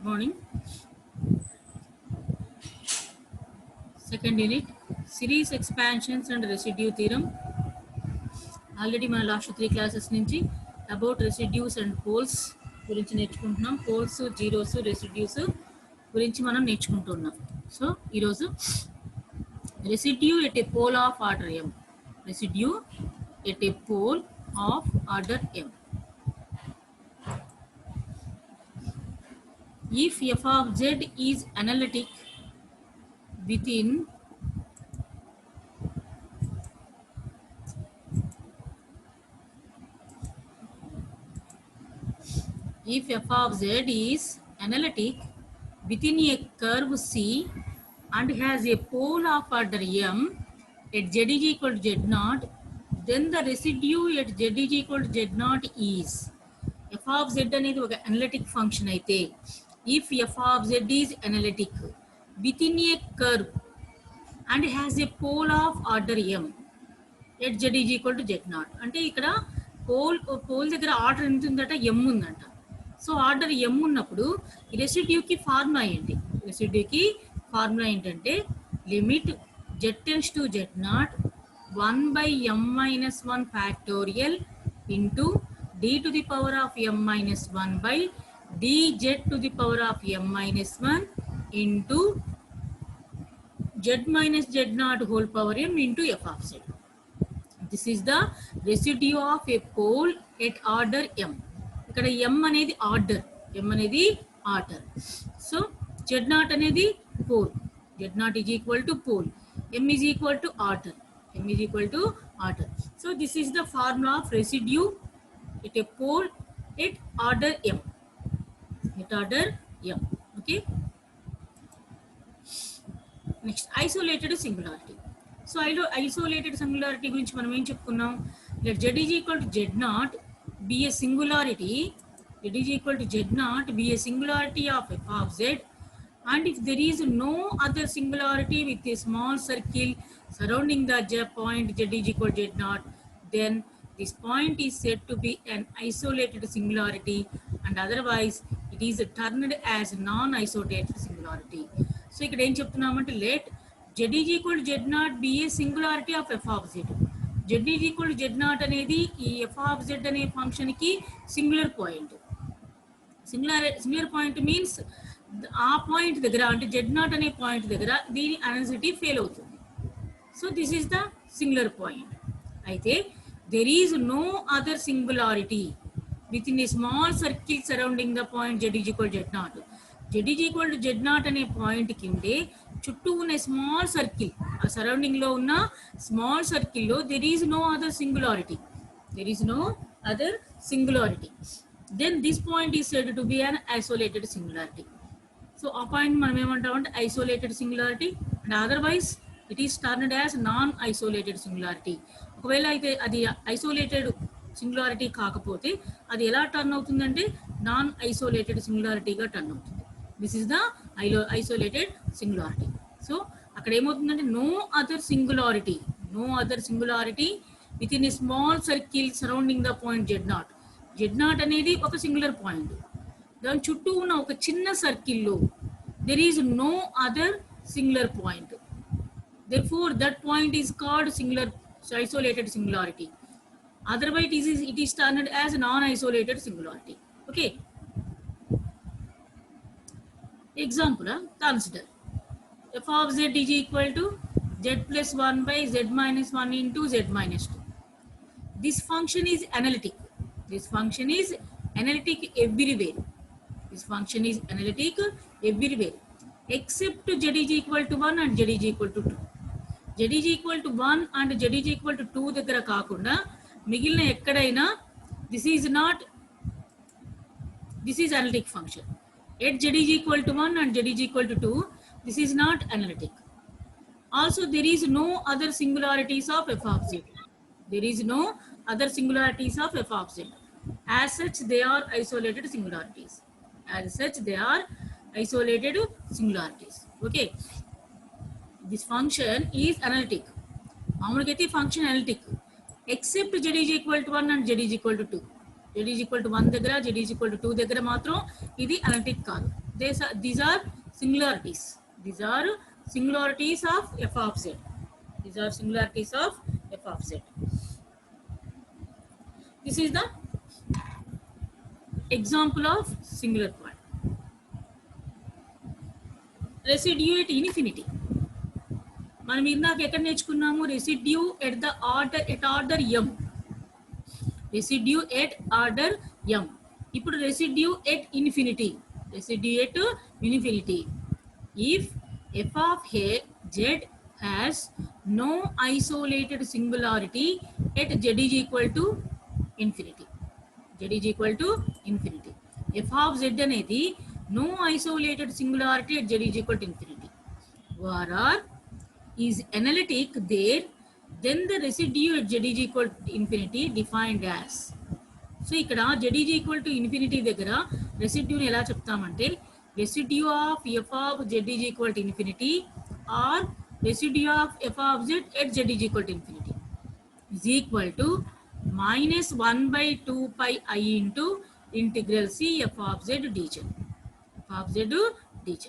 Morning. Second unit, series expansions and residue theorem. Already మన last 3 classes నుంచి about residues and poles గురించి నేర్చుకుంటున్నాం. Poles, zeros, residues గురించి మనం నేర్చుకుంటున్నాం. సో ఈరోజు residue at a pole of order m. Residue at a pole of order m. If f of z is analytic within if f of z is analytic within a curve C and has a pole of order m at z is equal to z naught, then the residue at z is equal to z naught is f of z అనేది ఒక analytic function అయితే if f of z is analytic within a curve and has a pole of order m at z is equal to z naught, అంటే ఇక్కడ pole దగ్గర order ఎంత ఉందట, m ఉందంట. So order m ఉన్నప్పుడు రెసిడ్యూకి formula ఏంటి? రెసిడ్యూకి formula ఏంటంటే limit z tends to z naught 1 by m minus 1 factorial into d to the power of m minus 1 by dz to the power of m minus 1 into z minus z naught whole power m into f of z. This is the residue of a pole at order m. ఇక్కడ m అనేది order, m అనేది order. So z naught అనేది pole, z naught is equal to pole, m is equal to order, m is equal to order. So this is the formula of residue at a pole at order m. At order m. Okay. Next, isolated singularity. So isolated singularity గురించి మనం ఏం చెప్పుకున్నాం? Let z is equal to z naught be a singularity, z is equal to z naught be a singularity of f of z, and if there is no other singularity with a small circle surrounding the point z is equal to z naught, then this point is said to be an isolated singularity, and otherwise it is termed as non-isolated singularity. So ఇక్కడ ఏం చెప్తున్నామంటే let z is equal to z naught be a singularity of f of z. z is equal to z naught అనేది ఈ f of z అనే function కి singular point. Singular point means ఆ point దగ్గర, అంటే z naught అనే point దగ్గర దీని అనలిసిటీ ఫెయిల్ అవుతుంది. So this is the singular point. అయితే there is no other singularity within a small circle surrounding the point z is equal to z naught. z is equal to z naught అనే point కిందే చుట్టూ ఉన్న small circle, ఆ surrounding లో ఉన్న small circle లో there is no other singularity. There is no other singularity. Then this point is said to be an isolated singularity. So ఆ point మనం ఏమంటామంటే isolated singularity, and otherwise it is turned as non isolated singularity. ఒకవేళ అయితే అది isolated singularity కాకపోతే అది ఎలా turn అవుతుందంటే నాన్ ఐసోలేటెడ్ సింగులారిటీగా టర్న్ అవుతుంది. This is the isolated singularity. So అక్కడ ఏమవుతుందంటే no other singularity within a small circle surrounding the point z naught. Z naught అనేది ఒక సింగులర్ పాయింట్, దాని చుట్టూ ఉన్న ఒక చిన్న సర్కిల్లో there is no other singular point. Therefore that point is called isolated singularity. Otherwise it is termed as non-isolated singularity. Okay. Example, consider f of z is equal to z plus 1 by z minus 1 into z minus 2. This function is analytic. This function is analytic everywhere. This function is analytic everywhere except z is equal to 1 and z is equal to 2. z is equal to 1 and z is equal to 2 దగ్గర కాకుండా మిగిలిన ఎక్కడైనా this is analytic function. At z is equal to 1 and z is equal to 2, this is not analytic. Also there is no other singularities of f of z. There is no other singularities of f of z. As such they are isolated singularities. As such they are isolated singularities. Okay. This function is analytic. మామూలుగా function analytic except z is equal to 1 and z is equal to 2. z is equal to 1 దగ్గర, z is equal to 2 దగ్గర మాత్రం ఇది analytic కాదు. These are singularities. These are singularities of f of z. These are singularities of f of z. This is the example of singular point. Residue at infinity. మనం ఇందాక ఎక్కడ నేర్చుకున్నాము residue at order m. Residue at order m. ఇప్పుడు residue at infinity. Residue at infinity. If f of z has no isolated singularity at z is equal to infinity. Z is equal to infinity. f of z అనేది no isolated singularity at z is equal to infinity. Where is analytic there, then the residue at z is equal to infinity defined as. So ఇక్కడ z is equal to infinity దగ్గర రెసిడ్యూని ఎలా చెప్తామంటే residue of f of z is equal to infinity or residue of f of z at z is equal to infinity is equal to minus 1 by 2 pi I into integral c f of z dz. f of z dz.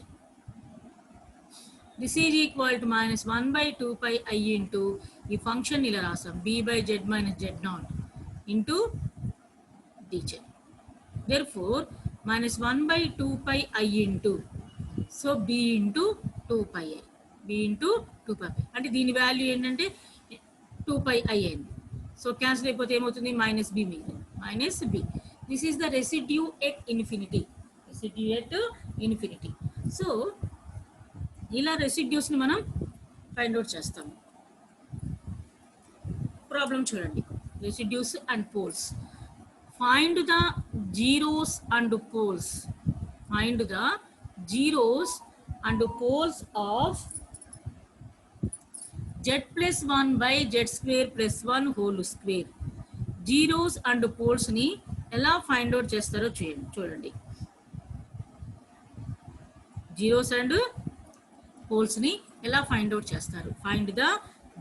This is equal to minus 1 by 2 pi I into ఈ function ఇలా రాసాం b by z minus z naught into dz. Therefore minus 1 by 2 pi I into so b into 2 pi I. b into 2 pi. అంటే దీని value ఏంటంటే 2 pi I అయింది. So cancel అయిపోతే ఏమవుతుంది minus b మిగిలింది. Minus b. This is the residue at infinity. Residue at infinity. So ఇలా రెసిడ్యూస్ని మనం ఫైండ్ అవుట్ చేస్తాము. ప్రాబ్లం చూడండి. Residues and poles. Find the zeros and poles. Find the zeros and poles of z plus 1 by z square plus 1 whole square. Zeros and పోల్స్ని ఎలా find out చేస్తారో చూడండి. Zeros and పోల్స్ని ఎలా find out చేస్తారు. Find the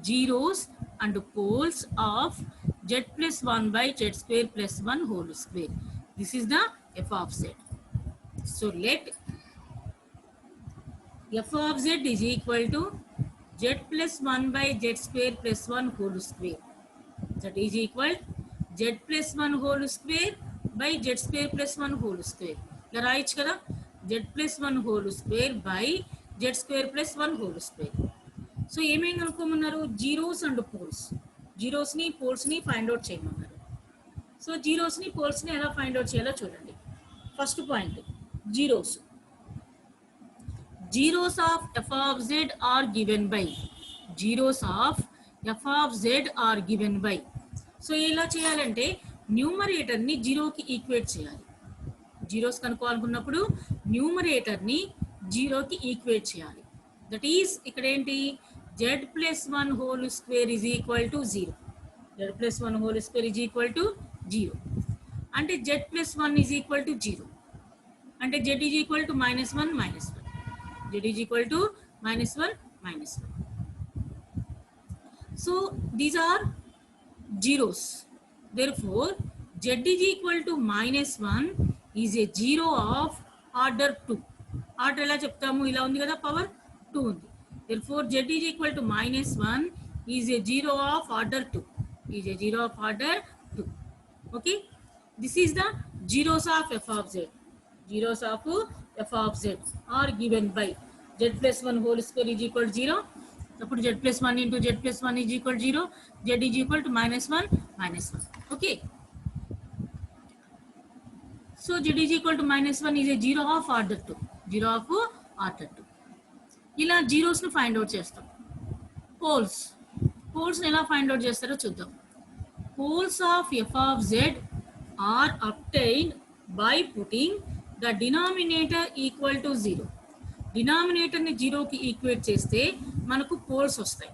zeros and poles of z plus 1 by z square plus 1 whole square. This is the f of z. So let f of z is equal to z plus 1 by z square plus 1 whole square. That is equal z plus 1 whole square by z square plus 1 whole square. ఇలా రాయొచ్చు కదా. z plus 1 whole square by z square plus 1 whole square. So ఏమేమి కనుక్కోమన్నారు? Zeros and poles. జీరోస్ని పోల్స్ని find out చేయమన్నారు. So జీరోస్ని పోల్స్ని ఎలా ఫైండ్ అవుట్ చేయాలో చూడండి. First point zeros. Zeros of f of z are given by. Zeros of f of z are given by. So ఎలా చేయాలంటే న్యూమరేటర్ని జీరోకి ఈక్వేట్ చేయాలి. జీరోస్ కనుక్కోవాలనుకున్నప్పుడు న్యూమరేటర్ని జీరోకి ఈక్వేట్ చేయాలి. దట్ ఈస్ ఇక్కడ ఏంటి z plus 1 whole square is equal to 0. z plus 1 whole square is equal to 0. అంటే z plus 1 is equal to 0. అంటే z is equal to minus 1 minus 1. z is equal to minus 1 minus 1. So these are zeros. Therefore z is equal to minus 1 is a zero of order 2. Order ఎలా చెప్తాము? ఇలా ఉంది కదా, power 2 ఉంది. Therefore z is equal to minus 1 is a zero of order 2. Is a zero of order 2. Okay. This is the zeros of f of z. Zeros of f of z are given by z plus 1 whole square is equal to 0. అప్పుడు z plus 1 into z plus 1 is equal to 0. Z is equal to minus 1 minus 1. Okay. So z is equal to minus 1 is a zero of order 2. Zero of order 2. ఇలా జీరోస్ను find out చేస్తాం. పోల్స్ని ఎలా find out చేస్తారో చూద్దాం. Poles of f of z are obtained by putting the denominator equal to 0. డినామినేటర్ని జీరోకి equate చేస్తే మనకు poles వస్తాయి.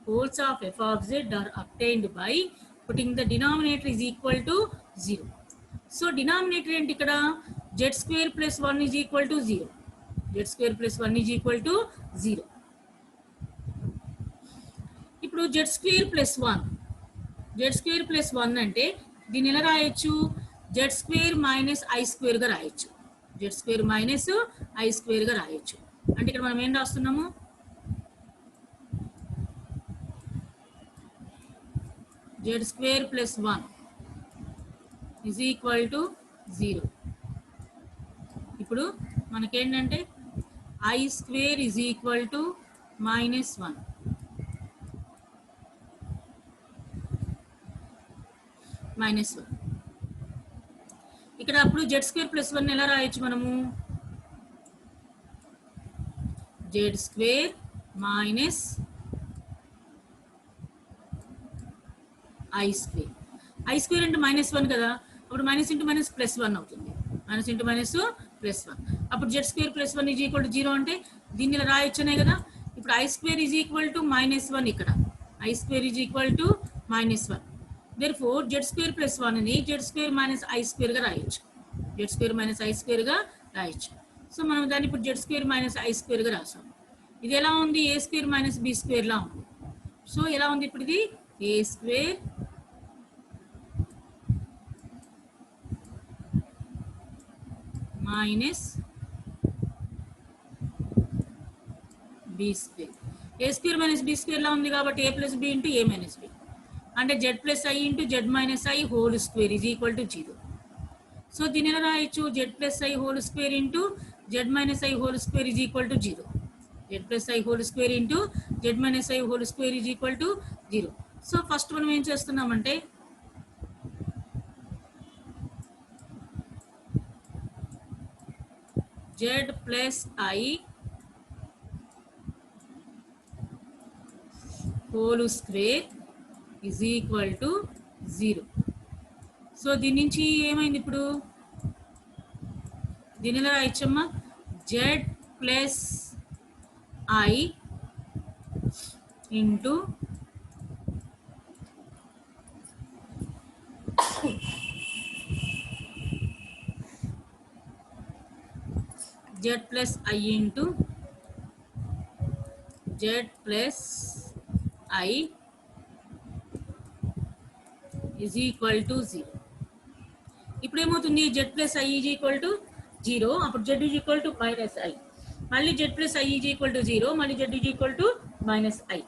Poles of f of z are obtained by putting the denominator is equal to 0. So denominator ఏంటి ఇక్కడ? Z square plus 1 is equal to 0. z square plus 1 is equal to 0. ఇప్పుడు z square plus 1 అంటే దీన్ని ఎలా రాయొచ్చు? z square minus I square గా రాయొచ్చు. Z square minus I స్క్వేర్గా రాయొచ్చు. అంటే ఇక్కడ మనం ఏం రాస్తున్నాము, Z square plus 1 is equal to 0. ఇప్పుడు మనకేంటంటే I square is equal to -1 -1. ఇక్కడ అప్పుడు జెడ్ స్క్వేర్ ప్లస్ 1 ఎలా రాయొచ్చు మనము, Z square minus i square. I square అంటే -1 కదా, అప్పుడు మైనస్ ఇంటూ మైనస్ ప్లస్ 1 అవుతుంది. Minus into minus plus 1. అప్పుడు Z square plus 1 is equal to 0 అంటే దీన్ని ఇలా రాయొచ్చునే కదా. ఇప్పుడు I square is equal to -1, ఇక్కడ I square is equal to -1. Therefore Z square plus 1ని జెడ్ స్క్వేర్ మైనస్ ఐ స్క్వేర్గా రాయొచ్చు. జెడ్ స్క్వేర్ మైనస్ ఐ స్క్వేర్గా రాయొచ్చు. సో మనం దాన్ని ఇప్పుడు జెడ్ స్క్వేర్ మైనస్ ఐ స్క్వేర్గా రాసాం. ఇది ఎలా ఉంది, ఏ స్క్వేర్ మైనస్ బి స్క్వేర్లా ఉంది. సో ఎలా ఉంది ఇప్పుడు ఇది, ఏ స్క్వేర్ మైనస్ బి స్క్వేర్. ఏ స్క్వేర్ మైనస్ బి స్క్వేర్లా ఉంది కాబట్టి ఏ ప్లస్ బి ఇంటూ ఏ మైనస్ బి అంటే Z plus i into z minus i whole square is equal to 0. So దీని ఎలా రాయొచ్చు, Z plus i whole square into z minus i whole square is equal to 0. Z plus i whole square into z minus i whole square is equal to 0. So first మనం ఏం చేస్తున్నామంటే z plus i whole square is equal to 0. So దీని నుంచి ఏమైంది, ఇప్పుడు దీని ఎలా రాయొచ్చమ్మా, z plus i into z plus i into z plus i is equal to 0. ఇప్పుడు ఏమవుతుంది, z plus i is equal to 0, అప్పుడు z is equal to minus i, మళ్ళీ z plus i is equal to 0, మళ్ళీ z is equal to minus i.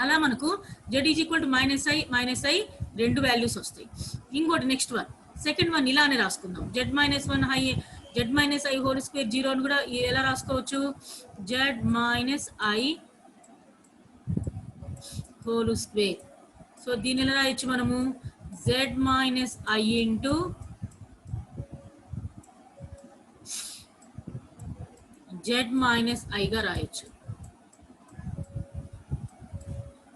అలా మనకు z is equal to minus i రెండు values వస్తాయి. ఇంకోటి next one, second one ఇలానే రాసుకుందాం, z minus i whole square 0 అని కూడా ఎలా రాసుకోవచ్చు, z minus i whole square. So దీని ఎలా రాయొచ్చు మనము, z minus i into z minus ఐగా రాయొచ్చు.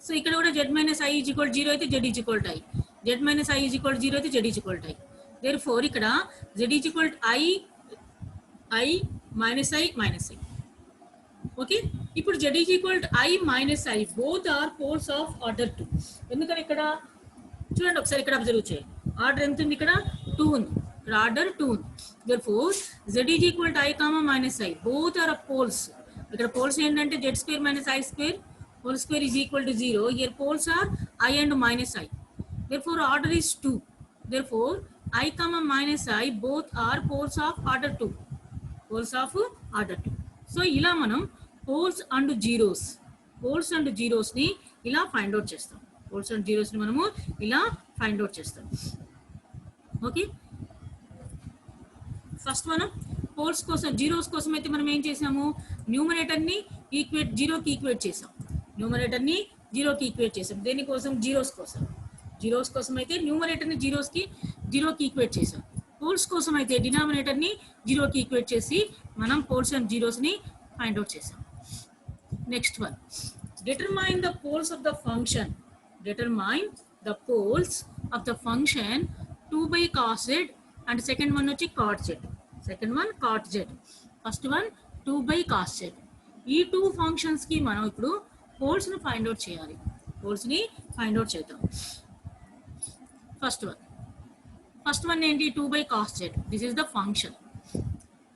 సో ఇక్కడ కూడా z minus i is equal 0 అయితే z is equal to i, z minus i is equal 0 అయితే z is equal to i. Therefore ఇక్కడ z is equal to i minus i. Okay, ఇప్పుడు z is equal to i minus i, both are poles of order 2. ఎందుకని ఇక్కడ చూడండి ఒకసారి, ఇక్కడ observe చేయండి, order ఎంత ఉంది, ఇక్కడ 2 ఉంది, ఇక్కడ ఆర్డర్ 2 ఉంది. Therefore z is equal to i comma minus i, both are poles. ఇక్కడ పోల్స్ ఏంటంటే z square minus i square whole square is equal to 0. Here poles are i and minus i. Therefore order is 2. Therefore i comma minus i both are poles of order 2. Poles of order 2. So ఇలా మనం poles and జీరోస్ని ఇలా find out చేస్తాం. Poles and జీరోస్ని మనము ఇలా find out చేస్తాం. Okay, first మనం పోల్స్ కోసం, జీరోస్ కోసం అయితే మనం ఏం చేసాము, న్యూమరేటర్ని జీరోకి ఈక్వేట్ చేసాం. న్యూమరేటర్ని జీరోకి ఈక్వేట్ చేసాం. దేనికోసం, జీరోస్ కోసం అయితే న్యూమరేటర్ని జీరోకి ఈక్వేట్ చేసాం. పోల్స్ కోసం అయితే డినామినేటర్ని జీరోకి ఈక్వేట్ చేసి మనం పోల్స్ అండ్ జీరోస్ని ఫైండ్ అవుట్ చేసాం. Next one, determine the poles of the function. Determine the poles of the function 2 by cos z and second one వచ్చి cot z. Second one cot z. First one 2 by cos z. ఈ 2 functions కి మనం ఇప్పుడు poles ని find out చేయాలి. చేద్దాం. First one ఏంటి, 2 by cos z. This is the function.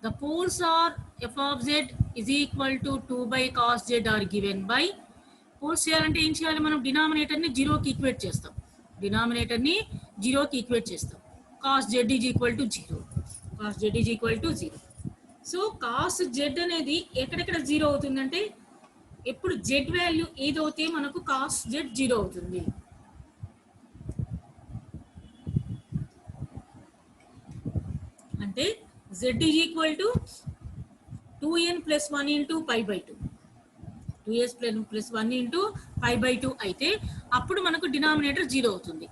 The poles are f of z is equal to 2 by cos z are given by, poles చేయాలంటే ఏం చేయాలి, మనం డినామినేటర్ని జీరోకి ఈక్వేట్ చేస్తాం. Cos z is equal to 0. Cos z is equal to 0. So cos z అనేది ఎక్కడెక్కడ 0 అవుతుందంటే ఎప్పుడు జెడ్ వాల్యూ ఏదైతే మనకు కాస్ జెడ్ 0 అవుతుంది. అంటే z is equal to 2n plus 1 into pi by 2, 2s plus 1 into pi by 2 అయితే అప్పుడు మనకు డినామినేటర్ 0 అవుతుంది.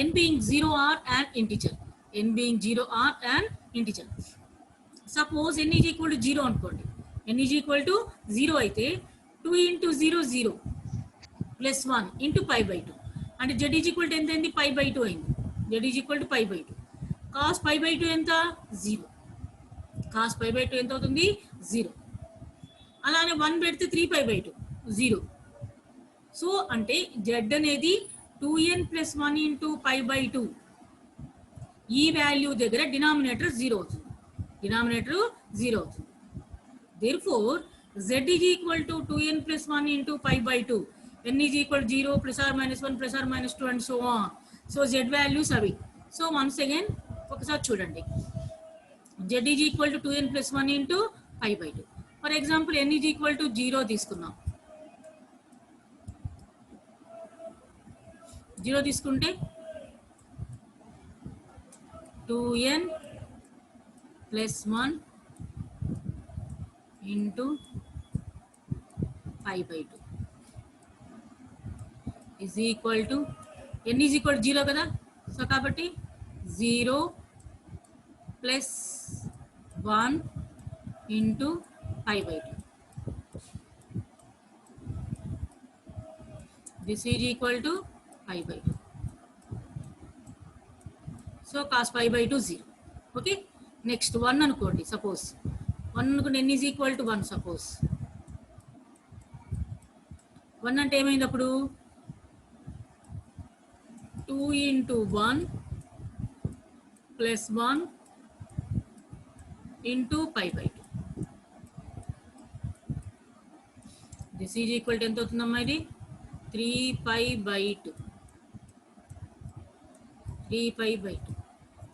n being 0 or an integer, n being 0 or an integer. Suppose n is equal to 0 అనుకోండి, n is equal to 0 అయితే 2 into 0 0 plus 1 into pi by 2 అంటే z is equal to ఎంత అయింది, పై by 2 అయింది. z is equal to pi by 2. Cos pi by 2 ఎంత, 0. Cos pi by 2 ఎంత అవుతుంది, 0. అలానే 1 పెడితే 3 పై బై 2 0. సో అంటే z అనేది 2n plus 1 into pi by 2 ఈ వాల్యూ దగ్గర డినామినేటర్ 0 అవుతుంది. డినామినేటర్ 0 అవుతుంది. Therefore z is equal to 2n plus 1 into pi by 2, n is equal to 0 plus or minus 1 plus or minus 2 and so on. So z values అవి. So once again ఒకసారి చూడండి, z is equal to 2n plus 1 into pi by 2. For example n is equal to 0 తీసుకున్నాం. 0 తీసుకుంటే 2n plus 1 into pi by 2 is equal to n is equal to 0 కదా. So కాబట్టి 0 plus 1 into pi by 2. This is equal to pi by 2. So cos pi by 2 0. Okay. Next 1 అనుకోండి, suppose 1 అనుకోండి, n is equal to 1 suppose. 1 అంటే ఏమైంది అప్పుడు 2 into 1 plus 1 into pi by 2. This is equal to ఎంత అవుతుందమ్మా, ఇది 3 pi by 2. 3 pi by 2.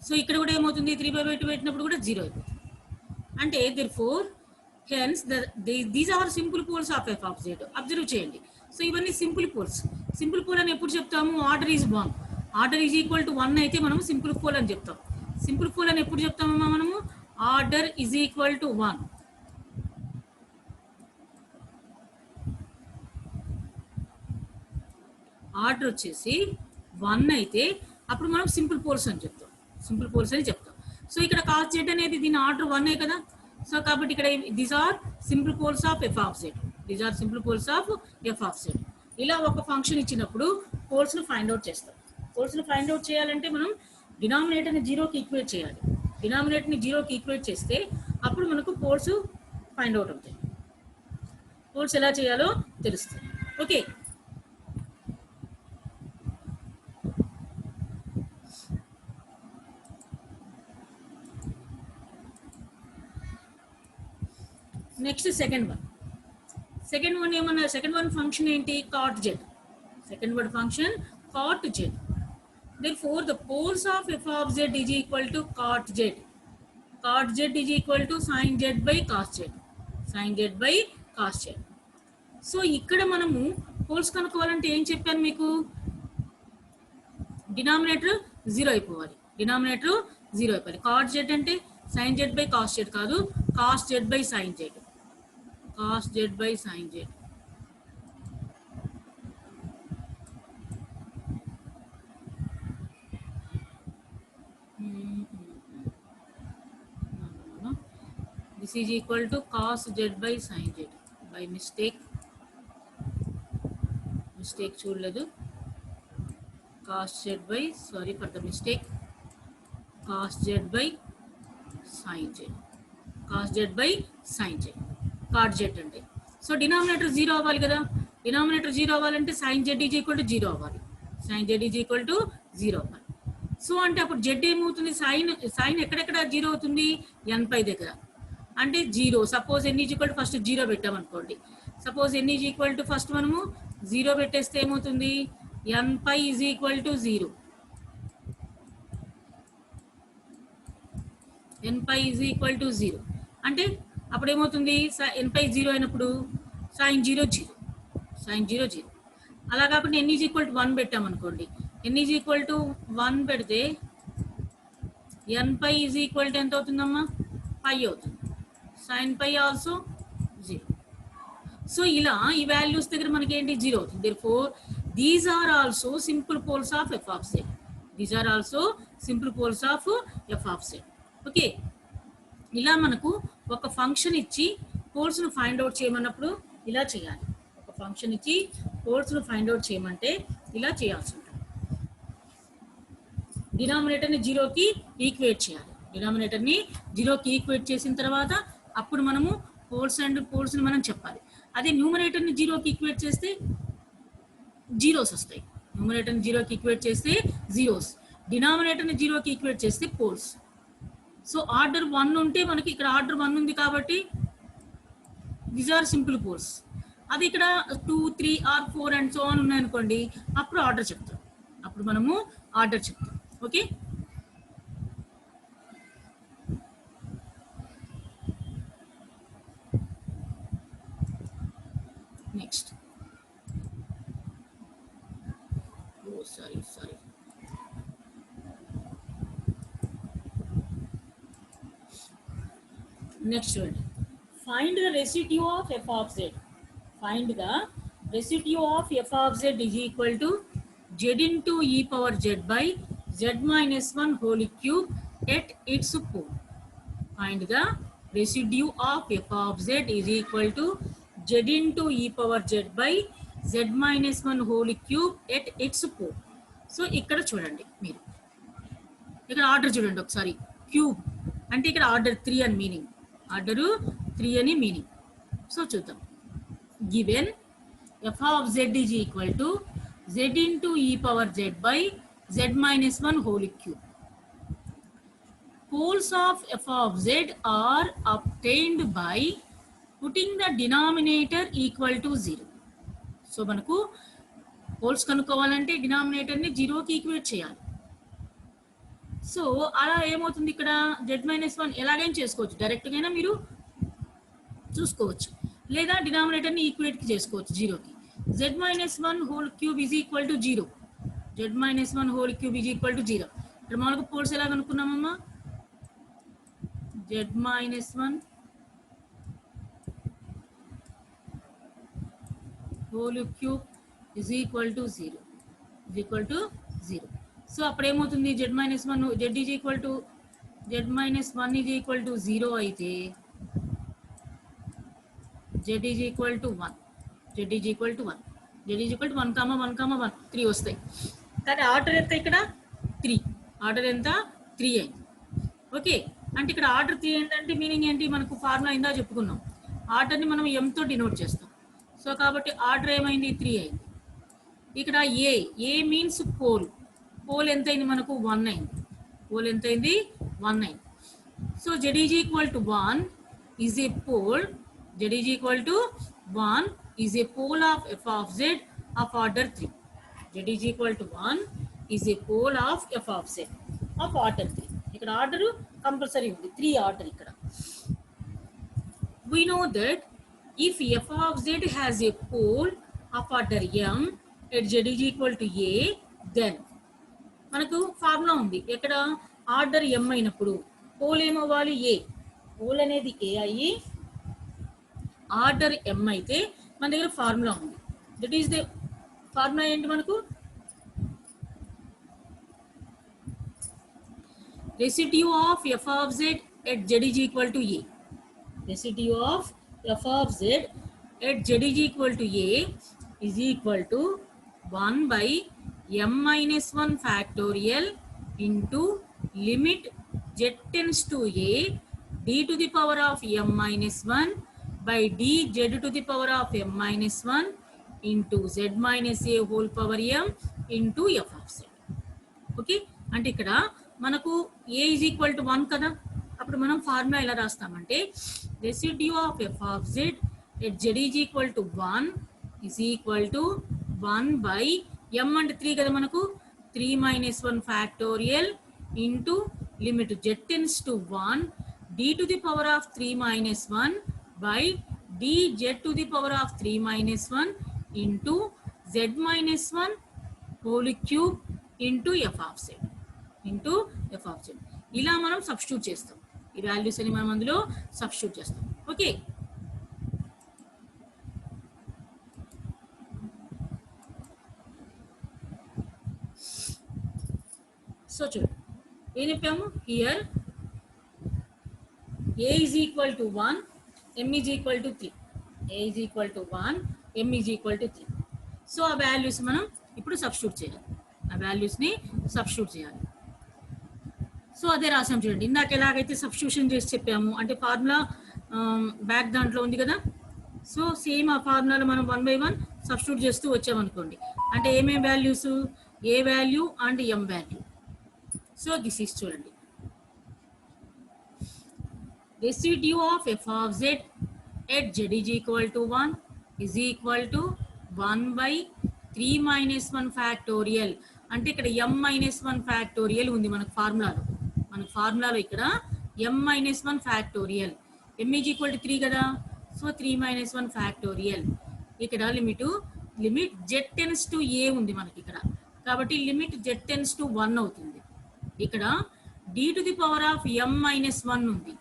So ఇక్కడ కూడా ఏమవుతుంది, 3 pi by 2 పెట్టినప్పుడు కూడా 0 అయిపోతుంది. అంటే therefore hence these are simple poles of f of z. Observe చేయండి. సో ఇవన్నీ సింపుల్ పోల్స్. సింపుల్ పోల్ అని ఎప్పుడు చెప్తాము, order is 1. Order is equal to 1 అయితే మనము సింపుల్ పోల్ అని చెప్తాం. సింపుల్ పోల్ అని ఎప్పుడు చెప్తామమ్మా మనము, order is equal to 1. Order వచ్చేసి 1 అయితే అప్పుడు మనం సింపుల్ పోల్స్ అని చెప్తాం. సింపుల్ పోల్స్ అని చెప్తాం. సో ఇక్కడ కాస్ జెడ్ అనేది దీని ఆర్డర్ 1 కదా. సో కాబట్టి ఇక్కడ these are simple poles of f of z. These are simple poles of f of z. ఇలా ఒక ఫంక్షన్ ఇచ్చినప్పుడు పోల్స్ ను ఫైండ్ అవుట్ చేస్తాం. పోల్స్ ను ఫైండ్ అవుట్ చేయాలంటే మనం డినామినేటర్ ని 0కి ఈక్వేట్ చేయాలి. డినామినేటర్ ని 0కి ఈక్వేట్ చేస్తే అప్పుడు మనకు పోల్స్ ఫైండ్ అవుట్ అవుతాయి. పోల్స్ ఎలా చేయాలో తెలుస్తుంది. ఓకే. నెక్స్ట్ సెకండ్ వన్ ఏమన్నా, సెకండ్ వన్ ఫంక్షన్ ఏంటి, cot z. Second one function cot z. Therefore the poles of f of z is equal to cot z. Cot z is equal to sin z by cos z. Sin z by cos z. So ఇక్కడ మనము poles కనుక్కోవాలంటే ఏం చెప్పాను మీకు, denominator 0 అయిపోవాలి. Denominator 0 అయిపోవాలి. Cot Z అంటే sin z by cos z కాదు, cos z by sin z. cos z by sin z. This is equal to cos z by sin z. By mistake చూడలేదు. cos z by, sorry for the mistake, cos z by sin z. cos z by sin z. cot z అంటే so denominator 0 అవ్వాలి కదా. Denominator 0 అవ్వాలంటే sin z is equal to 0 అవ్వాలి. sin z is equal to 0 అవ్వాలి. So అంటే అప్పుడు z ఏమవుతుంది, sign ఎక్కడెక్కడ 0 అవుతుంది, n పై దగ్గర. అంటే 0. Suppose n is equal to first 0 పెట్టామనుకోండి. Suppose n is equal to first మనము 0 పెట్టేస్తే ఏమవుతుంది, n pi is equal to 0. N pi is equal to 0 అంటే అప్పుడు ఏమవుతుంది ఎన్ పై 0 అయినప్పుడు sin 0 0 sin 0 0 అలా కాకుండా n ఈజ్ ఈక్వల్ టు 1 పెట్టామనుకోండి n ఈజ్ ఈక్వల్ టు 1 పెడితే n pi is equal to ఎంత అవుతుందమ్మా పై అవుతుంది sin పై ఆల్సో 0 సో ఇలా ఈ వాల్యూస్ దగ్గర మనకి ఏంటి 0 అవుతుంది therefore these are also simple poles of f of z these are also simple poles of f of z okay ఇలా మనకు ఒక ఫంక్షన్ ఇచ్చి పోల్స్ ను ఫైండ్ అవుట్ చేయమన్నప్పుడు ఇలా చేయాలి ఒక ఫంక్షన్ ఇచ్చి పోల్స్ ను ఫైండ్ అవుట్ చేయమంటే ఇలా చేయాల్సి ఉంటుంది డినామినేటర్ ని 0 కి ఈక్వేట్ చేయాలి డినామినేటర్ ని 0 కి ఈక్వేట్ చేసిన తర్వాత అప్పుడు మనము పోల్స్ అండ్ పోల్స్ ని మనం చెప్పాలి అదే న్యూమరేటర్ ని 0 కి ఈక్వేట్ చేస్తే జీరోస్ వస్తాయి న్యూమరేటర్ ని 0 కి ఈక్వేట్ చేస్తే జీరోస్ డినామినేటర్ ని 0 కి ఈక్వేట్ చేస్తే పోల్స్ సో ఆర్డర్ 1 ఉంటే మనకి ఇక్కడ ఆర్డర్ 1 ఉంది కాబట్టి దీస్ ఆర్ సింపుల్ పోల్స్ అది ఇక్కడ 2 3 ఆర్ 4 అండ్ సో ఆన్ ఉన్నాయనుకోండి అప్పుడు ఆర్డర్ చెప్తాం అప్పుడు మనము ఆర్డర్ చెప్తాం okay next sorry next one find the residue of f of z find the residue of f of z is equal to z into e power z by z minus 1 whole cube at its pole find the residue of f of z is equal to z into e power z by z minus 1 whole cube at its pole so ఇక్కడ చూడండి మీరు ఇక్కడ order చూడండి ఒకసారి cube అంటే ఇక్కడ order 3 అని meaning order 3 అని మీనింగ్ సో చూద్దాం given f of z is equal to z into e power z by z minus 1 whole cube poles of f of z are obtained by putting the denominator equal to 0 so మనకు poles కనుక్కోవాలంటే denominator ని 0 కి equate చేయాలి so అలా ఏమవుతుంది ఇక్కడ z-1 ఎలాగైనా చేసుకోవచ్చు direct గానే మీరు చూసుకోవచ్చు లేదా డినామినేటర్ ని ఈక్వేట్ కి చేసుకోవచ్చు 0 కి z-1 whole cube is equal to 0 z-1 whole cube is equal to 0 ఇక్కడ మామూలుగా పోల్స్ ఎలా కనుక్కున్నామమ్మా z-1 whole cube is equal to 0 is equal to 0 so అప్పుడు ఏమవుతుంది z-1 z is equal to z-1 is equal to 0 అయితే z is equal to 1 z is equal to 1 z is equal to 1 1 1 3 వస్తాయి కానీ order ఎంత ఇక్కడ 3 order ఎంత 3 అయింది okay అంటే ఇక్కడ ఆర్డర్ 3 ఏంటంటే మీనింగ్ ఏంటి మనకు ఫార్ములా ఇందా చెప్పుకున్నాం ఆర్డర్ ని మనం m తో డినోట్ చేస్తాం సో కాబట్టి ఆర్డర్ ఏమైంది 3 అయింది ఇక్కడ ఏ మీన్స్ పోల్ ఎంత అయింది మనకు 1 అయింది పోల్ ఎంత అయింది 1 అయింది so z is equal to 1 is a pole z is equal to 1 is a pole of f of z of order 3 z is equal to 1 is a pole of f of z of order 3 ఇక్కడ order compulsory ఉంది 3 order ఇక్కడ we know that if f of z has a pole of order m at z is equal to a then మనకు formula ఉంది ఇక్కడ order m అయినప్పుడు pole ఏమవ్వాలి a pole అనేది a అయ్యి ఆర్డర్ m అయితే మన దగ్గర ఫార్ములా ఉంది దట్ ఈస్ ద ఫార్ములా ఏంటి మనకు residue of f of z at z is equal to a residue of f of z at z is equal to a is equal to 1 by m minus 1 factorial into limit z tends to a d to the power of m minus 1 by d z to the power of m minus 1 into z minus a whole power m into f of z okay అంటే ఇక్కడ మనకు a is equal to 1 కదా అప్పుడు మనం formula ఎలా రాస్తామంటే residue of f of z at z is equal to 1 is equal to 1 by m అంటే 3 కదా మనకు 3 minus 1 factorial into limit z tends to 1 d to the power of 3 minus 1 by dz to the power of 3 minus 1 into z minus 1 whole cube into f of z into f of z. ఇలా మనం substitute చేస్తాం. ఈ values అని మనం అందులో substitute చేస్తాం. Okay, so చూడండి ఏం చెప్పాము here a is equal to 1, m is equal to 3. a is equal to 1, m is equal to 3. So ఆ వాల్యూస్ మనం ఇప్పుడు సబ్స్టిట్యూట్ చేయాలి. ఆ వాల్యూస్ని సబ్స్టిట్యూట్ చేయాలి. సో అదే రాసాం చూడండి. ఇందాక ఎలాగైతే సబ్స్టిట్యూషన్ చేసి చెప్పాము అంటే ఫార్ములా బ్యాక్ దాంట్లో ఉంది కదా. సో సేమ్ ఆ ఫార్ములాలో మనం 1 by 1 సబ్స్టిట్యూట్ చేస్తూ వచ్చామనుకోండి. అంటే ఏమేమి values, A value and M value. So this is చూడండి residue of f of z at z is equal to 1 is equal to 1 by 3 minus 1 factorial. అంటే ఇక్కడ m minus 1 factorial ఉంది మనకు ఫార్ములాలో ఇక్కడ m minus 1 factorial. m is equal to 3 కదా. So 3 minus 1 factorial. ఇక్కడ limit z tends to a ఉంది మనకి ఇక్కడ, కాబట్టి లిమిట్ z tends to 1 అవుతుంది. ఇక్కడ d to the power of m minus 1 ఉంది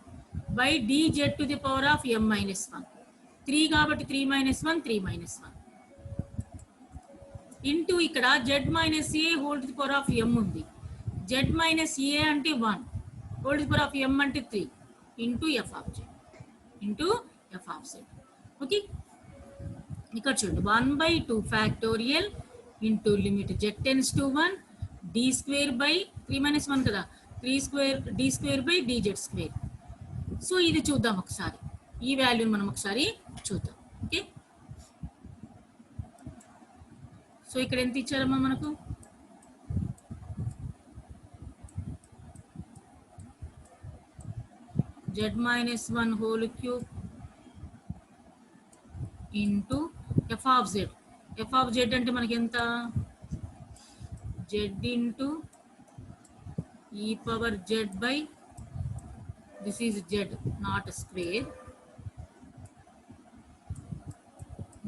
by dz to the power of m minus 1. 3 కాబట్టి 3 minus 1 3 minus 1 ఇంటూ ఇక్కడ z minus a whole to the power of m ఉంది. z minus a అంటే 1 whole to the power of m అంటే 3 into f of z. Okay, ఇక్కడ చూడండి 1 by 2 factorial into limit z tends to 1 d square by 3 minus 1 కదా 3 square d square by dz square. So ఇది చూద్దాం ఒకసారి, ఈ వాల్యూని మనం ఒకసారి చూద్దాం. ఓకే, సో ఇక్కడ ఎంత ఇచ్చారమ్మా మనకు z minus 1 whole cube into f of z. f of z అంటే మనకి ఎంత z into e power z by this is z not square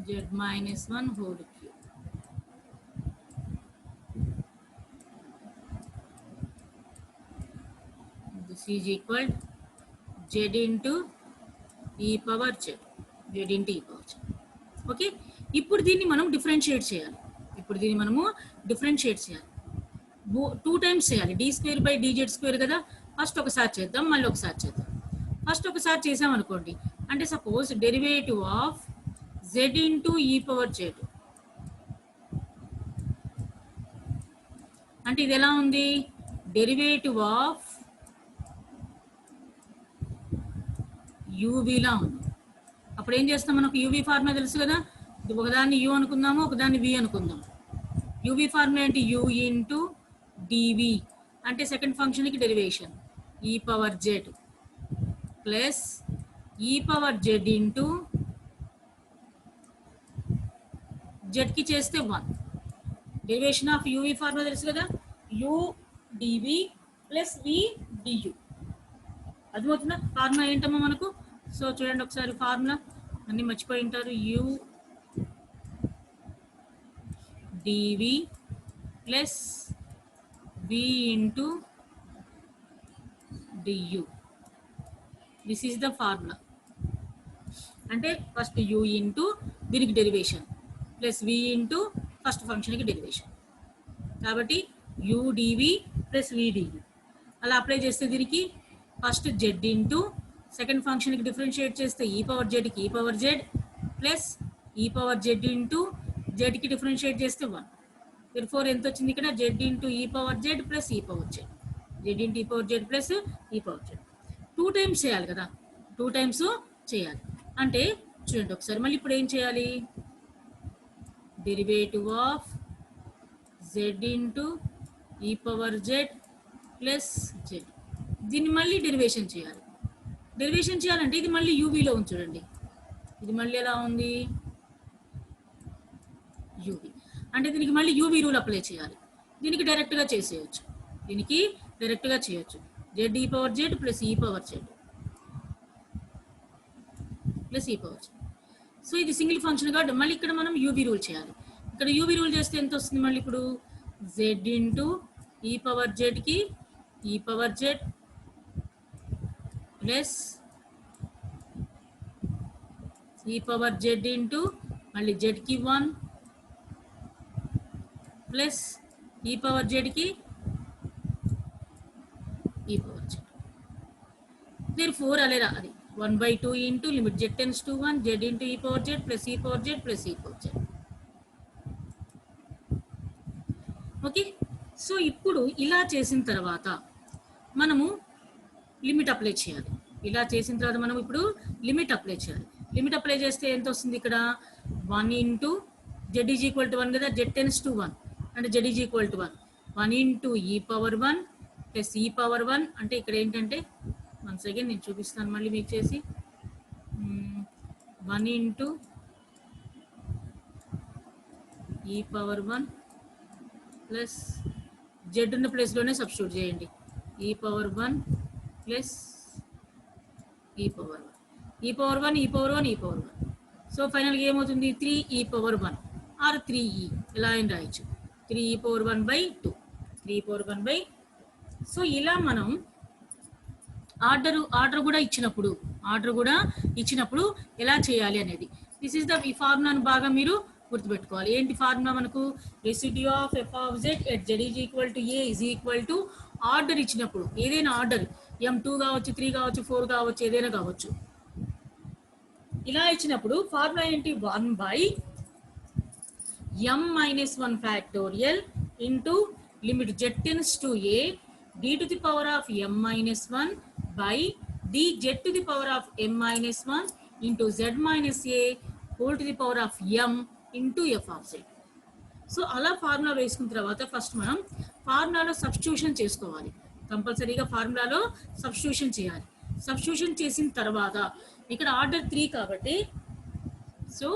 z minus 1 whole cube. This is equal z into e power z. z into e power z. Okay, ఇప్పుడు దీన్ని మనం differentiate చేయాలి. Two times చేయాలి. d square by dz square కదా. First ఒకసారి చేద్దాం, మళ్ళీ ఒకసారి చేద్దాం. ఫస్ట్ ఒకసారి చేసామనుకోండి అంటే suppose derivative of z into ఈ పవర్ z అంటే ఇది ఎలా ఉంది, డెరివేటివ్ ఆఫ్ యూవీలా ఉంది. అప్పుడు ఏం చేస్తాం, మనకు యూవీ ఫార్ములా తెలుసు కదా. ఒకదాన్ని u అనుకుందాము, ఒకదాన్ని v అనుకుందాం. యూవీ ఫార్ములా అంటే u ఇంటూ డివి అంటే సెకండ్ ఫంక్షన్కి derivation e power z plus e power z into జెడ్కి చేస్తే 1. డెరివేషన్ ఆఫ్ యూవీ ఫార్ములా తెలుసు కదా, u dv plus v du. అర్థమవుతుందా ఫార్ములా ఏంటమ్మా మనకు. సో చూడండి ఒకసారి ఫార్ములా, అన్నీ మర్చిపోయి ఉంటారు. u dv plus v into du. This is the formula. అంటే ఫస్ట్ u ఇంటూ దీనికి derivation plus v into first ఫంక్షన్కి డెరివేషన్. కాబట్టి u dv plus v du అలా అప్లై చేస్తే దీనికి ఫస్ట్ z ఇంటూ సెకండ్ ఫంక్షన్కి డిఫరెన్షియేట్ చేస్తే ఈ పవర్ జెడ్కి ఈ పవర్ జెడ్ ప్లస్ ఈ పవర్ జెడ్ ఇంటూ జెడ్కి డిఫరెన్షియేట్ చేస్తే 1. ఫోర్ ఎంత వచ్చింది ఇక్కడ, జెడ్ ఇంటూ ఈ పవర్ జెడ్ ప్లస్ ఈ పవర్ జెడ్, జెడ్ ఇంటూ ఈ పవర్ జెడ్ ప్లస్ ఈ పవర్ జెడ్. 2 టైమ్స్ చేయాలి కదా, 2 టైమ్స్ చేయాలి. అంటే చూడండి ఒకసారి మళ్ళీ ఇప్పుడు ఏం చేయాలి, డెరివేటివ్ ఆఫ్ జెడ్ ఇంటూ ఈ పవర్ జెడ్ ప్లస్ జెడ్, దీన్ని మళ్ళీ డెరివేషన్ చేయాలి. డెరివేషన్ చేయాలంటే ఇది మళ్ళీ యూవీలో ఉంది చూడండి. ఇది మళ్ళీ ఎలా ఉంది, యూవీ అంటే దీనికి మళ్ళీ యూవీ రూల్ అప్లై చేయాలి. దీనికి డైరెక్ట్గా చేయొచ్చు. జెడ్ ఈ పవర్ జెడ్ ప్లస్ ఈ పవర్ జెడ్ ప్లస్ ఈ పవర్ జెడ్. సో ఇది సింగిల్ ఫంక్షన్ కాబట్టి మళ్ళీ ఇక్కడ మనం యూబీ రూల్ చేయాలి. ఇక్కడ యూబీ రూల్ చేస్తే ఎంత వస్తుంది మళ్ళీ ఇప్పుడు జెడ్ ఇంటూ ఈ పవర్ జెడ్కి ఈ పవర్ జెడ్ ప్లస్ ఈ పవర్ జెడ్ ఇంటూ మళ్ళీ జెడ్కి 1 ప్లస్ ఈ పవర్ జెడ్కి ఈ పవర్ జెడ్. దేర్ ఫోర్ అలే అది 1/2 into limit z tends to 1 Z into ఈ పవర్ జెడ్ ప్లస్ ఈ పవర్ జెడ్ ప్లస్ ఈ పవర్ జెడ్. ఓకే. సో ఇప్పుడు ఇలా చేసిన తర్వాత మనము లిమిట్ అప్లై చేయాలి. ఇలా చేసిన తర్వాత మనం ఇప్పుడు లిమిట్ అప్లై చేయాలి. లిమిట్ అప్లై చేస్తే ఎంత వస్తుంది ఇక్కడ 1 into Z is equal to 1 కదా, జెడ్ టెన్స్ టు 1 అంటే Z is equal to 1 into ఈ పవర్ 1 ప్లస్ ఈ పవర్ 1 అంటే ఇక్కడ ఏంటంటే 1 సెకండ్ నేను చూపిస్తాను మళ్ళీ మీకు చేసి 1 ఇంటూ ఈ పవర్ 1 ప్లస్ జెడ్ ఉన్న ప్లేస్లోనే సబ్స్టిట్యూట్ చేయండి ఈ పవర్ 1 ప్లస్ ఈ పవర్ 1 ఈ పవర్ 1 ఈ పవర్ 1 ఈ పవర్ 1. సో ఫైనల్గా ఏమవుతుంది 3 ఈ పవర్ 1 ఆర్ 3e ఎలా అయినా రాయొచ్చు 3 ఈ పవర్ 1/2 3 పవర్ 1/2. సో ఇలా మనం ఆర్డర్ కూడా ఇచ్చినప్పుడు ఎలా చేయాలి అనేది దిస్ ఈస్ ద ఈ ఫార్ములాను బాగా మీరు గుర్తుపెట్టుకోవాలి. ఏంటి ఫార్ములా మనకు residue of f of Z at Z is equal to A is equal to order ఇచ్చినప్పుడు ఏదైనా ఆర్డర్ M2 కావచ్చు 3 కావచ్చు 4 కావచ్చు ఏదైనా కావచ్చు. ఇలా ఇచ్చినప్పుడు ఫార్ములా ఏంటి 1/m-1 factorial into limit z tends to A d to the power of m-1 by dz to the power of m-1 into z minus a whole to the power of m into f of z. So అలా formula వేసుకున్న తర్వాత first మనం ఫార్ములాలో substitution చేసుకోవాలి. కంపల్సరీగా ఫార్ములాలో substitution చేయాలి. Substitution చేసిన తర్వాత ఇక్కడ ఆర్డర్ 3 కాబట్టి సో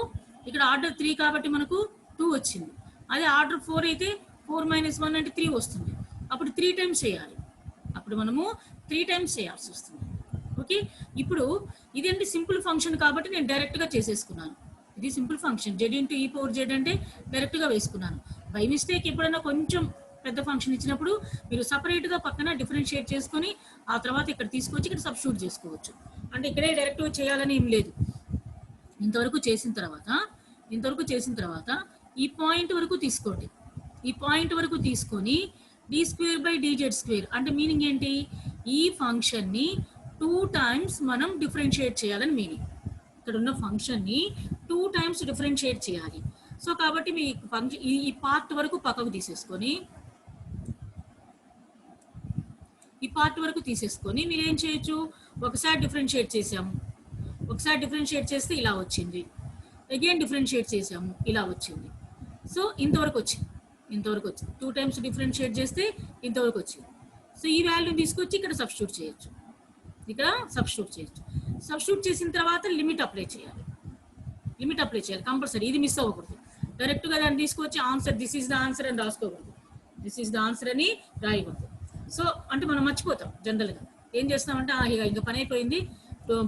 ఇక్కడ ఆర్డర్ 3 కాబట్టి మనకు 2 వచ్చింది. అదే ఆర్డర్ 4 అయితే 4 - 1 అంటే 3 వస్తుంది. అప్పుడు 3 టైమ్స్ చేయాలి. అప్పుడు మనము 3 టైమ్స్ చేయాల్సి వస్తుంది. ఓకే. ఇప్పుడు ఇదేంటి సింపుల్ ఫంక్షన్ కాబట్టి నేను డైరెక్ట్గా చేసేసుకున్నాను. ఇది సింపుల్ ఫంక్షన్ జెడ్ ఇంటూ ఈ పవర్ జెడ్ అంటే డైరెక్ట్గా వేసుకున్నాను. బై మిస్టేక్ ఎప్పుడైనా కొంచెం పెద్ద ఫంక్షన్ ఇచ్చినప్పుడు మీరు సపరేట్గా పక్కన డిఫరెన్షియేట్ చేసుకొని ఆ తర్వాత ఇక్కడ తీసుకొచ్చి ఇక్కడ సబ్స్టిట్యూట్ చేసుకోవచ్చు. అంటే ఇక్కడే డైరెక్ట్గా చేయాలని ఏం లేదు. ఇంతవరకు చేసిన తర్వాత ఈ పాయింట్ వరకు తీసుకోండి. ఈ పాయింట్ వరకు తీసుకొని d²/dz² అంటే మీనింగ్ ఏంటి ఈ ఫంక్షన్ని 2 టైమ్స్ మనం డిఫరెన్షియేట్ చేయాలని మీనింగ్. ఇక్కడ ఉన్న ఫంక్షన్ని 2 టైమ్స్ డిఫరెన్షియేట్ చేయాలి. సో కాబట్టి మీ ఫంక్షన్ ఈ పార్ట్ వరకు పక్కకు తీసేసుకొని మీరు ఏం చేయొచ్చు ఒకసారి డిఫరెన్షియేట్ చేసాము, ఒకసారి డిఫరెన్షియేట్ చేస్తే ఇలా వచ్చింది, అగైన్ డిఫరెన్షియేట్ చేసాము ఇలా వచ్చింది. సో ఇంతవరకు వచ్చింది 2 టైమ్స్ డిఫరెన్షియేట్ చేస్తే ఇంతవరకు వచ్చింది. సో ఈ వాల్యూని తీసుకొచ్చి ఇక్కడ సబ్స్టిట్యూట్ చేయొచ్చు. సబ్స్టిట్యూట్ చేసిన తర్వాత లిమిట్ అప్లై చేయాలి కంపల్సరీ. ఇది మిస్ అవ్వకూడదు. డైరెక్ట్గా దాన్ని తీసుకొచ్చి answer this is the answer అని రాసుకోకూడదు, దిస్ ఈస్ ద ఆన్సర్ అని రాయకూడదు. సో అంటే మనం మర్చిపోతాం జనరల్గా. ఏం చేస్తామంటే ఇంకా పని అయిపోయింది,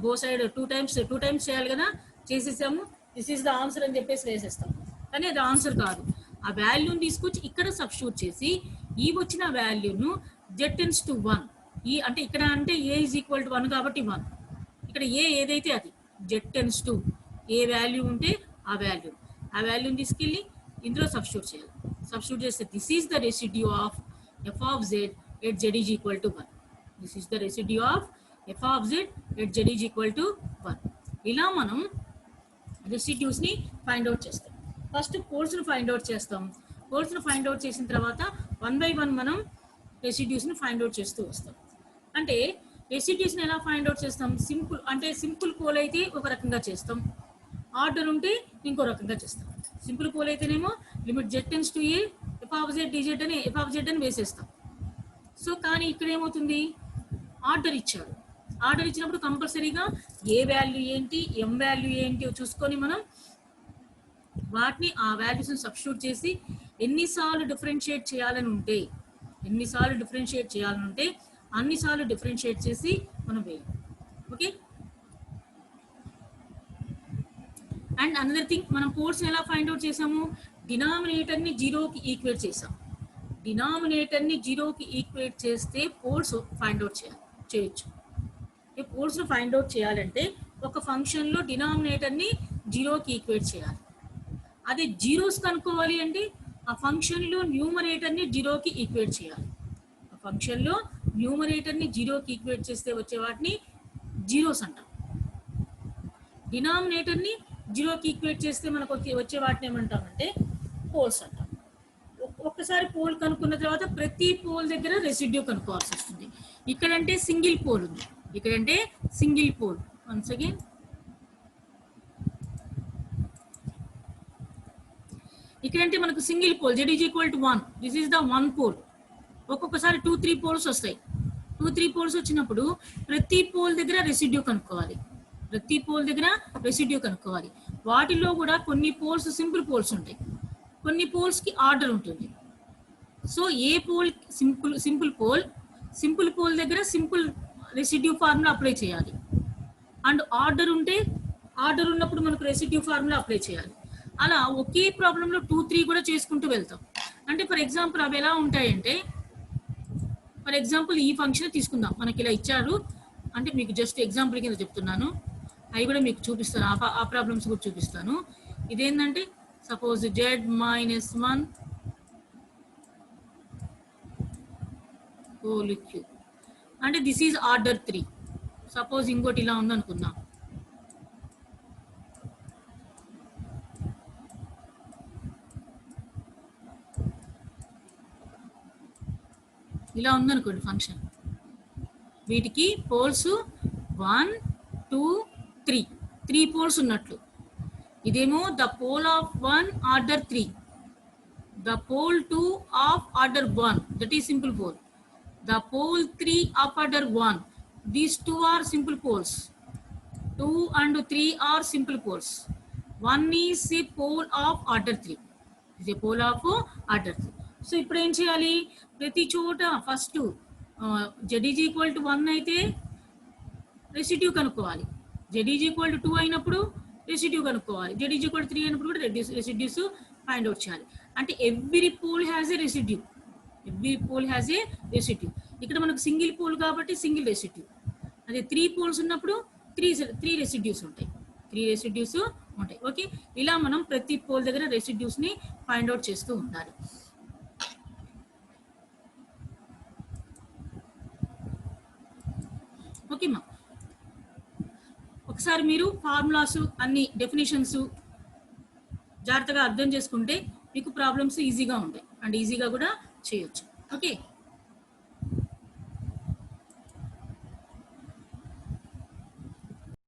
బో సైడ్ 2 టైమ్స్ చేయాలి కదా, చేసేసాము దిస్ ఈస్ ద ఆన్సర్ అని చెప్పేసి వేసేస్తాం. కానీ అది ఆన్సర్ కాదు. ఆ వాల్యూని తీసుకొచ్చి ఇక్కడ సబ్స్టిట్యూట్ చేసి ఈ వచ్చిన వాల్యూను జెడ్ టెన్స్ టు 1 ఈ అంటే ఇక్కడ అంటే ఏ ఈజ్ ఈక్వల్ టు 1 కాబట్టి 1 ఇక్కడ ఏ ఏదైతే అది Z tends to A value ఉంటే ఆ వాల్యూని తీసుకెళ్ళి ఇందులో సబ్స్టిట్యూట్ చేయాలి. సబ్స్టిట్యూట్ చేస్తే this is the residue of f of Z at Z is equal to 1. This is the residue of f of Z at Z is equal to 1. ఇలా మనం రెసిడ్యూస్ని find out చేస్తాం. ఫస్ట్ పోల్స్ని ఫైండ్ అవుట్ చేస్తాం. పోల్స్ని find out చేసిన తర్వాత 1 by 1 మనం రెసిడ్యూస్ని find out చేస్తూ వస్తాం. అంటే రెసిడ్యూస్ని ఎలా ఫైండ్ అవుట్ చేస్తాం సింపుల్ పోల్ అయితే ఒక రకంగా చేస్తాం, ఆర్డర్ ఉంటే ఇంకో రకంగా చేస్తాం. సింపుల్ పోల్ అయితేనేమో limit z tends to a f of z dz అని ఎఫ్ ఆఫ్ జెడ్ అని వేసేస్తాం. సో కానీ ఇక్కడ ఏమవుతుంది ఆర్డర్ ఇచ్చాడు. ఆర్డర్ ఇచ్చినప్పుడు కంపల్సరీగా ఏ వాల్యూ ఏంటి ఎం వాల్యూ ఏంటి చూసుకొని మనం వాటిని ఆ వాల్యూస్ని సబ్స్టిట్యూట్ చేసి ఎన్నిసార్లు డిఫరెన్షియేట్ చేయాలని ఉంటే అన్నిసార్లు డిఫరెన్షియేట్ చేసి మనం వేయాలి. ఓకే. అండ్ అనదర్ థింగ్, మనం పోల్స్ని ఎలా ఫైండ్ అవుట్ చేసాము? డినామినేటర్ని జీరోకి ఈక్వేట్ చేసాం. డినామినేటర్ని జీరోకి ఈక్వేట్ చేస్తే పోల్స్ ఫైండ్ అవుట్ చేయొచ్చు. ఈ పోల్స్ను ఫైండ్ అవుట్ చేయాలంటే ఒక ఫంక్షన్లో డినామినేటర్ని జీరోకి ఈక్వేట్ చేయాలి. అదే జీరోస్ కనుక్కోవాలి అంటే ఆ ఫంక్షన్లో న్యూమరేటర్ని జీరోకి ఈక్వేట్ చేయాలి. ఆ ఫంక్షన్లో న్యూమరేటర్ని జీరోకి ఈక్వేట్ చేస్తే వచ్చే వాటిని జీరోస్ అంటాం. డినామినేటర్ని జీరోకి ఈక్వేట్ చేస్తే మనకు వచ్చే వాటిని ఏమంటామంటే పోల్స్ అంటాం. ఒక్కసారి పోల్ కనుక్కున్న తర్వాత ప్రతి పోల్ దగ్గర రెసిడ్యూ కనుక్కోవాల్సి వస్తుంది. ఇక్కడంటే సింగిల్ పోల్ ఉంది, ఇక్కడంటే సింగిల్ పోల్. వన్స్ అగైన్ ఇక్కడంటే మనకు single pole z is equal to 1. This is the 1 pole. ఒక్కొక్కసారి 2-3 పోల్స్ వస్తాయి. 2-3 పోల్స్ వచ్చినప్పుడు ప్రతి పోల్ దగ్గర రెసిడ్యూ కనుక్కోవాలి. ప్రతి పోల్ దగ్గర రెసిడ్యూ కనుక్కోవాలి. వాటిలో కూడా కొన్ని పోల్స్ సింపుల్ పోల్స్ ఉంటాయి, కొన్ని పోల్స్కి ఆర్డర్ ఉంటుంది. సో ఏ పోల్ సింపుల్ పోల్ దగ్గర సింపుల్ రెసిడ్యూ ఫార్ములా అప్లై చేయాలి. అండ్ ఆర్డర్ ఉన్నప్పుడు మనకు రెసిడ్యూ ఫార్ములా అప్లై చేయాలి. అలా ఒకే ప్రాబ్లంలో 2-3 కూడా చేసుకుంటూ వెళ్తాం. అంటే ఫర్ ఎగ్జాంపుల్ అవి ఎలా ఉంటాయంటే, ఫర్ ఎగ్జాంపుల్ ఈ ఫంక్షన్ తీసుకుందాం. మనకి ఇలా ఇచ్చారు అంటే మీకు జస్ట్ ఎగ్జాంపుల్ కింద చెప్తున్నాను. అవి కూడా మీకు చూపిస్తాను, ఆ ప్రాబ్లమ్స్ కూడా చూపిస్తాను. ఇదేంటంటే సపోజ్ z-1 హోల్ క్యూబ్ అంటే దిస్ ఈజ్ ఆర్డర్ 3. సపోజ్ ఇంకోటి ఇలా ఉందనుకుందాం. ఇలా ఉందనుకోండి ఫంక్షన్. వీటికి పోల్స్ 1, 2, 3 పోల్స్ ఉన్నట్లు. ఇదేమో the pole of 1 order 3, the pole 2 of order 1, that is simple pole. The pole 3 of order 1, these 2 are simple poles. 2 and 3 are simple poles. 1 is a pole of order 3. Is a pole of order 3. So ఇప్పుడు ఏం చేయాలి? ప్రతి చోట first z is equal to 1 అయితే residue కనుక్కోవాలి. z is equal to 2 అయినప్పుడు residue కనుక్కోవాలి. z is equal to 3 అయినప్పుడు కూడా రెసిడ్యూస్ ఫైండ్ అవుట్ చేయాలి. అంటే every pole has a residue. ఇక్కడ మనకు సింగిల్ పోల్ కాబట్టి సింగిల్ రెసిడ్యూ. అదే 3 పోల్స్ ఉన్నప్పుడు 3 రెసిడ్యూస్ ఉంటాయి. 3 రెసిడ్యూస్ ఉంటాయి. ఓకే, ఇలా మనం ప్రతి పోల్ దగ్గర రెసిడ్యూస్ని ఫైండ్ అవుట్ చేస్తూ ఉండాలి. ఓకే మా, ఒకసారి మీరు ఫార్ములాస్ అన్ని డెఫినేషన్స్ జాగ్రత్తగా అర్థం చేసుకుంటే మీకు ప్రాబ్లమ్స్ ఈజీగా ఉంటాయి అండ్ ఈజీగా కూడా చేయొచ్చు. ఓకే.